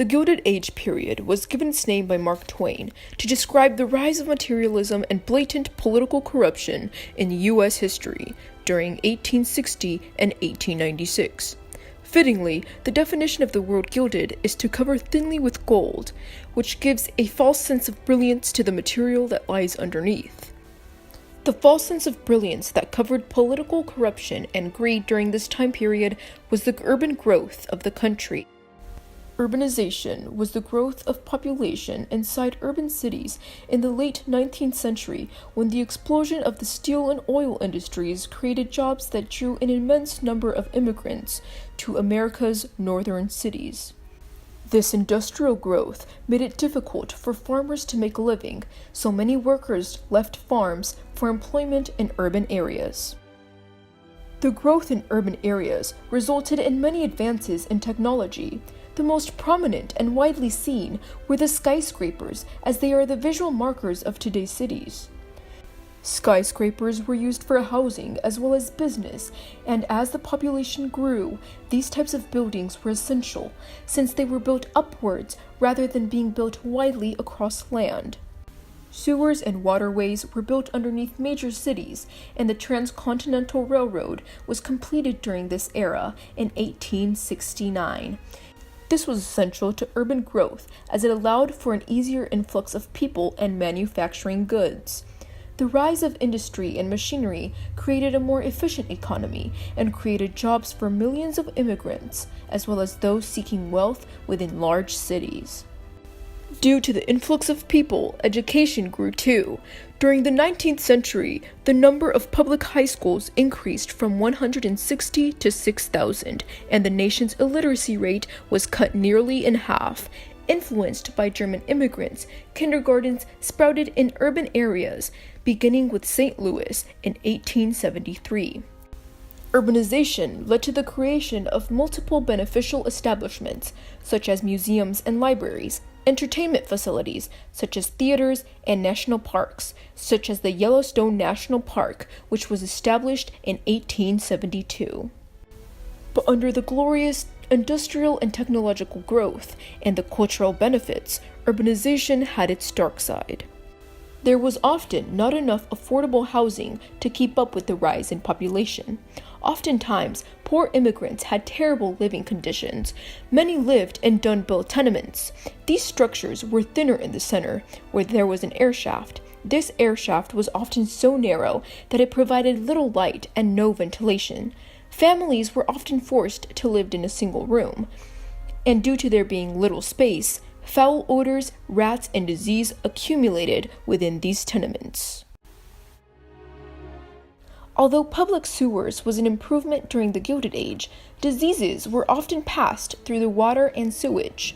The Gilded Age period was given its name by Mark Twain to describe the rise of materialism and blatant political corruption in U.S. history during 1860 and 1896. Fittingly, the definition of the word gilded is to cover thinly with gold, which gives a false sense of brilliance to the material that lies underneath. The false sense of brilliance that covered political corruption and greed during this time period was the urban growth of the country. Urbanization was the growth of population inside urban cities in the late 19th century when the explosion of the steel and oil industries created jobs that drew an immense number of immigrants to America's northern cities. This industrial growth made it difficult for farmers to make a living, so many workers left farms for employment in urban areas. The growth in urban areas resulted in many advances in technology. The most prominent and widely seen were the skyscrapers, as they are the visual markers of today's cities. Skyscrapers were used for housing as well as business, and as the population grew, these types of buildings were essential, since they were built upwards rather than being built widely across land. Sewers and waterways were built underneath major cities, and the Transcontinental Railroad was completed during this era in 1869. This was essential to urban growth as it allowed for an easier influx of people and manufacturing goods. The rise of industry and machinery created a more efficient economy and created jobs for millions of immigrants, as well as those seeking wealth within large cities. Due to the influx of people, education grew too. During the 19th century, the number of public high schools increased from 160 to 6,000, and the nation's illiteracy rate was cut nearly in half. Influenced by German immigrants, kindergartens sprouted in urban areas, beginning with St. Louis in 1873. Urbanization led to the creation of multiple beneficial establishments, such as museums and libraries, entertainment facilities, such as theaters, and national parks, such as the Yellowstone National Park, which was established in 1872. But under the glorious industrial and technological growth and the cultural benefits, urbanization had its dark side. There was often not enough affordable housing to keep up with the rise in population. Oftentimes, poor immigrants had terrible living conditions. Many lived in dun-built tenements. These structures were thinner in the center, where there was an air shaft. This air shaft was often so narrow that it provided little light and no ventilation. Families were often forced to live in a single room, and due to there being little space, foul odors, rats, and disease accumulated within these tenements. Although public sewers was an improvement during the Gilded Age, diseases were often passed through the water and sewage.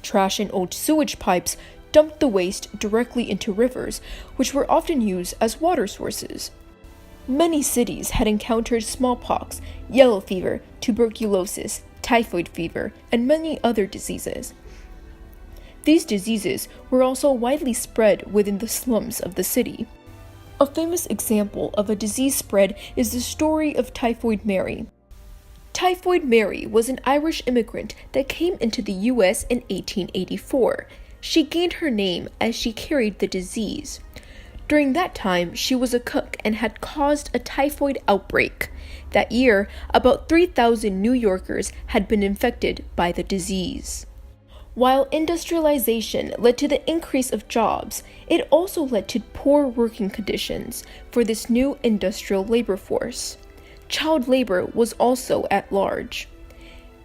Trash and old sewage pipes dumped the waste directly into rivers, which were often used as water sources. Many cities had encountered smallpox, yellow fever, tuberculosis, typhoid fever, and many other diseases. These diseases were also widely spread within the slums of the city. A famous example of a disease spread is the story of Typhoid Mary. Typhoid Mary was an Irish immigrant that came into the U.S. in 1884. She gained her name as she carried the disease. During that time, she was a cook and had caused a typhoid outbreak. That year, about 3,000 New Yorkers had been infected by the disease. While industrialization led to the increase of jobs, it also led to poor working conditions for this new industrial labor force. Child labor was also at large.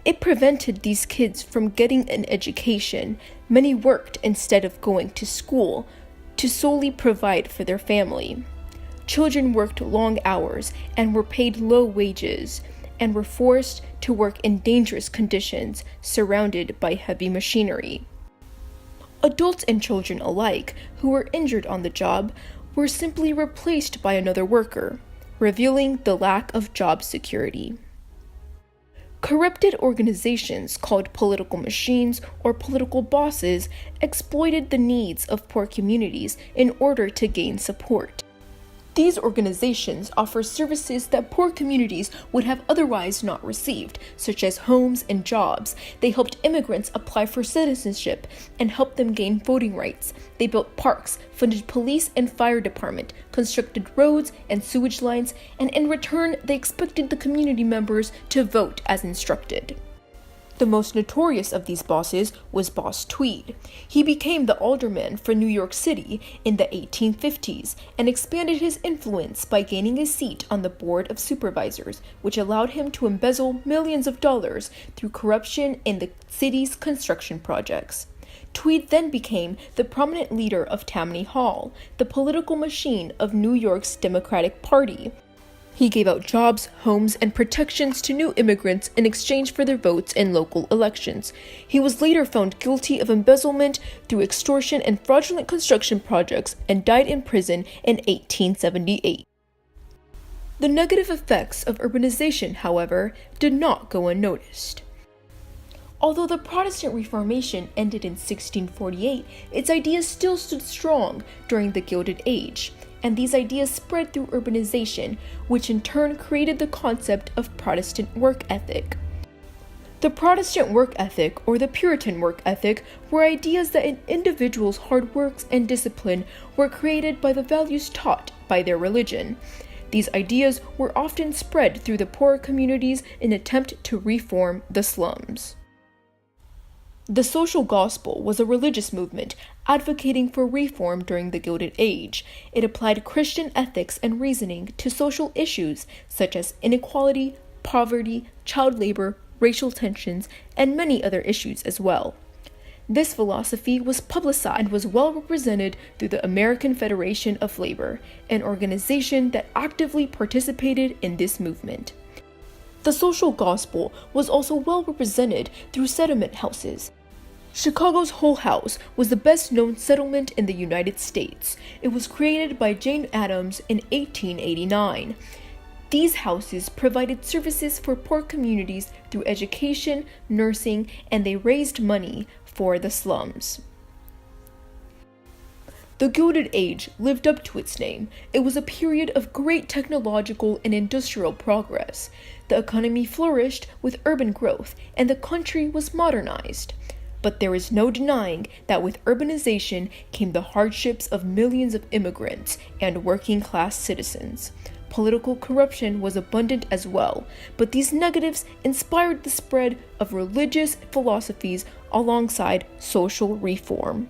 It prevented these kids from getting an education. Many worked instead of going to school to solely provide for their family. Children worked long hours and were paid low wages, and were forced to work in dangerous conditions surrounded by heavy machinery. Adults and children alike who were injured on the job were simply replaced by another worker, revealing the lack of job security. Corrupted organizations called political machines or political bosses exploited the needs of poor communities in order to gain support. These organizations offer services that poor communities would have otherwise not received, such as homes and jobs. They helped immigrants apply for citizenship and helped them gain voting rights. They built parks, funded police and fire department, constructed roads and sewage lines, and in return, they expected the community members to vote as instructed. The most notorious of these bosses was Boss Tweed. He became the alderman for New York City in the 1850s and expanded his influence by gaining a seat on the Board of Supervisors, which allowed him to embezzle millions of dollars through corruption in the city's construction projects. Tweed then became the prominent leader of Tammany Hall, the political machine of New York's Democratic Party. He gave out jobs, homes, and protections to new immigrants in exchange for their votes in local elections. He was later found guilty of embezzlement through extortion and fraudulent construction projects and died in prison in 1878. The negative effects of urbanization, however, did not go unnoticed. Although the Protestant Reformation ended in 1648, its ideas still stood strong during the Gilded Age, and these ideas spread through urbanization, which in turn created the concept of Protestant work ethic. The Protestant work ethic, or the Puritan work ethic, were ideas that an individual's hard works and discipline were created by the values taught by their religion. These ideas were often spread through the poorer communities in an attempt to reform the slums. The social gospel was a religious movement advocating for reform during the Gilded Age. It applied Christian ethics and reasoning to social issues such as inequality, poverty, child labor, racial tensions, and many other issues as well. This philosophy was publicized and was well represented through the American Federation of Labor, an organization that actively participated in this movement. The social gospel was also well represented through settlement houses. Chicago's Hull House was the best-known settlement in the United States. It was created by Jane Addams in 1889. These houses provided services for poor communities through education, nursing, and they raised money for the slums. The Gilded Age lived up to its name. It was a period of great technological and industrial progress. The economy flourished with urban growth, and the country was modernized. But there is no denying that with urbanization came the hardships of millions of immigrants and working-class citizens. Political corruption was abundant as well, but these negatives inspired the spread of religious philosophies alongside social reform.